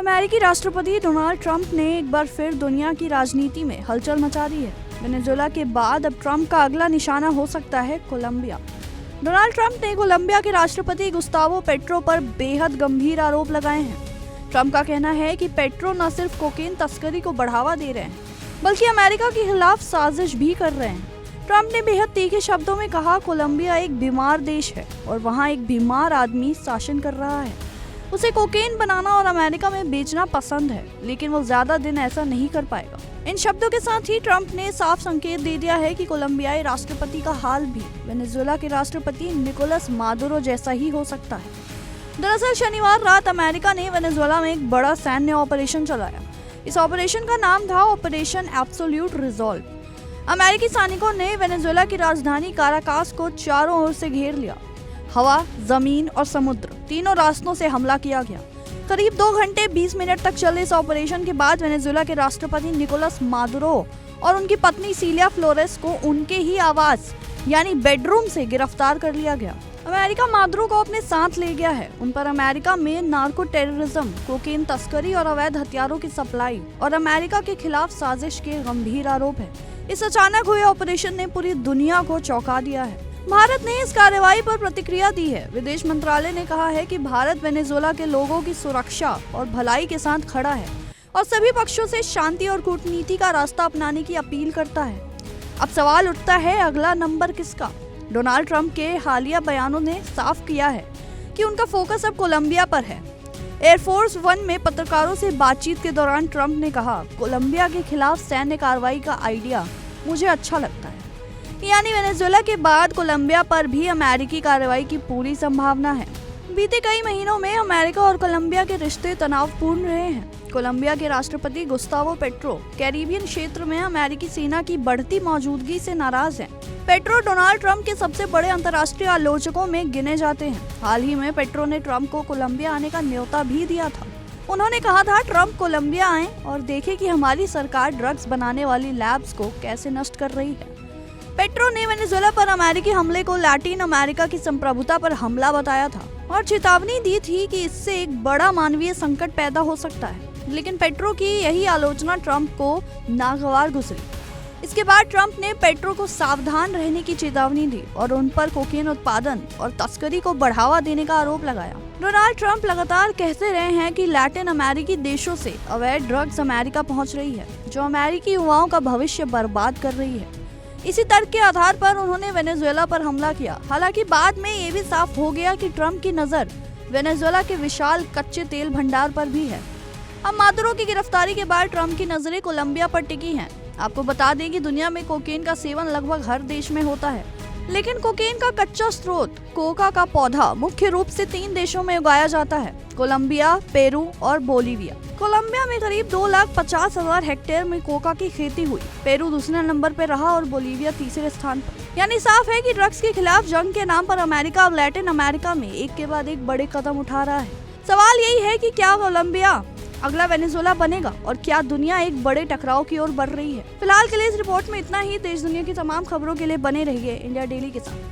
अमेरिकी राष्ट्रपति Donald Trump ने एक बार फिर दुनिया की राजनीति में हलचल मचा दी है। वेनेजुएला के बाद अब ट्रंप का अगला निशाना हो सकता है कोलंबिया। डोनाल्ड ट्रंप ने कोलंबिया के राष्ट्रपति गुस्तावो पेट्रो पर बेहद गंभीर आरोप लगाए हैं। ट्रंप का कहना है कि पेट्रो न सिर्फ कोकेन तस्करी को बढ़ावा दे रहे हैं, बल्कि अमेरिका के खिलाफ साजिश भी कर रहे हैं। ट्रंप ने बेहद तीखे शब्दों में कहा, कोलंबिया एक बीमार देश है और वहाँ एक बीमार आदमी शासन कर रहा है। उसे कोकेन बनाना और अमेरिका में बेचना पसंद है, लेकिन वो ज्यादा दिन ऐसा नहीं कर पाएगा। इन शब्दों के साथ ही ट्रंप ने साफ संकेत दे दिया है कि कोलंबियाई राष्ट्रपति का हाल भी वेनेजुएला के राष्ट्रपति निकोलस मादुरो जैसा ही हो सकता है। दरअसल शनिवार रात अमेरिका ने वेनेजुएला में एक बड़ा सैन्य ऑपरेशन चलाया। इस ऑपरेशन का नाम था ऑपरेशन एब्सोल्यूट रिजॉल्व। अमेरिकी सैनिकों ने वेनेजुएला की राजधानी काराकास को चारों ओर से घेर लिया। हवा, जमीन और समुद्र तीनों रास्तों से हमला किया गया। करीब 2 घंटे 20 मिनट तक चले इस ऑपरेशन के बाद वेनेजुएला के राष्ट्रपति निकोलस मादुरो और उनकी पत्नी सिलिया फ्लोरेस को उनके ही आवास यानी बेडरूम से गिरफ्तार कर लिया गया। अमेरिका मादुरो को अपने साथ ले गया है। उन पर अमेरिका में नार्को टेररिज्म, कोकेन तस्करी और अवैध हथियारों की सप्लाई और अमेरिका के खिलाफ साजिश के गंभीर आरोप है। इस अचानक हुए ऑपरेशन ने पूरी दुनिया को चौंका दिया है। भारत ने इस कार्रवाई पर प्रतिक्रिया दी है। विदेश मंत्रालय ने कहा है कि भारत वेनेजुएला के लोगों की सुरक्षा और भलाई के साथ खड़ा है और सभी पक्षों से शांति और कूटनीति का रास्ता अपनाने की अपील करता है। अब सवाल उठता है, अगला नंबर किसका? डोनाल्ड ट्रंप के हालिया बयानों ने साफ किया है कि उनका फोकस अब कोलंबिया पर है। एयरफोर्स 1 में पत्रकारों से बातचीत के दौरान ट्रंप ने कहा, कोलंबिया के खिलाफ सैन्य कार्रवाई का आइडिया मुझे अच्छा लगता है। यानी वेनेजुएला के बाद कोलंबिया पर भी अमेरिकी कार्रवाई की पूरी संभावना है। बीते कई महीनों में अमेरिका और कोलंबिया के रिश्ते तनावपूर्ण रहे हैं। कोलंबिया के राष्ट्रपति गुस्तावो पेट्रो कैरिबियन क्षेत्र में अमेरिकी सेना की बढ़ती मौजूदगी से नाराज हैं। पेट्रो डोनाल्ड ट्रंप के सबसे बड़े अंतर्राष्ट्रीय आलोचकों में गिने जाते हैं। हाल ही में पेट्रो ने ट्रंप को कोलंबिया आने का न्योता भी दिया था। उन्होंने कहा था, ट्रंप कोलंबिया आए और देखें कि हमारी सरकार ड्रग्स बनाने वाली लैब्स को कैसे नष्ट कर रही है। पेट्रो ने वेनेजुएला पर अमेरिकी हमले को लैटिन अमेरिका की संप्रभुता पर हमला बताया था और चेतावनी दी थी कि इससे एक बड़ा मानवीय संकट पैदा हो सकता है। लेकिन पेट्रो की यही आलोचना ट्रंप को नागवार गुजरी। इसके बाद ट्रंप ने पेट्रो को सावधान रहने की चेतावनी दी और उन पर कोकेन उत्पादन और तस्करी को बढ़ावा देने का आरोप लगाया। डोनाल्ड ट्रंप लगातार कहते रहे हैं कि लैटिन अमेरिकी देशों से अवैध ड्रग्स अमेरिका पहुंच रही है, जो अमेरिकी युवाओं का भविष्य बर्बाद कर रही है। इसी तर्क के आधार पर उन्होंने वेनेजुएला पर हमला किया। हालांकि बाद में ये भी साफ हो गया कि ट्रंप की नजर वेनेजुएला के विशाल कच्चे तेल भंडार पर भी है। अब मादुरो की गिरफ्तारी के बाद ट्रंप की नजरें कोलंबिया पर टिकी हैं। आपको बता दें कि दुनिया में कोकेन का सेवन लगभग हर देश में होता है, लेकिन कोकेन का कच्चा स्रोत कोका का पौधा मुख्य रूप से 3 देशों में उगाया जाता है, कोलंबिया, पेरू और बोलीविया। कोलंबिया में करीब 2,50,000 हेक्टेयर में कोका की खेती हुई। पेरू दूसरे नंबर पर रहा और बोलीविया तीसरे स्थान पर। यानी साफ है कि ड्रग्स के खिलाफ जंग के नाम पर अमेरिका अब लैटिन अमेरिका में एक के बाद एक बड़े कदम उठा रहा है। सवाल यही है कि क्या कोलंबिया अगला वेनेजुएला बनेगा और क्या दुनिया एक बड़े टकराव की ओर बढ़ रही है? फिलहाल के लिए इस रिपोर्ट में इतना ही। देश दुनिया की तमाम खबरों के लिए बने रहिए इंडिया डेली के साथ।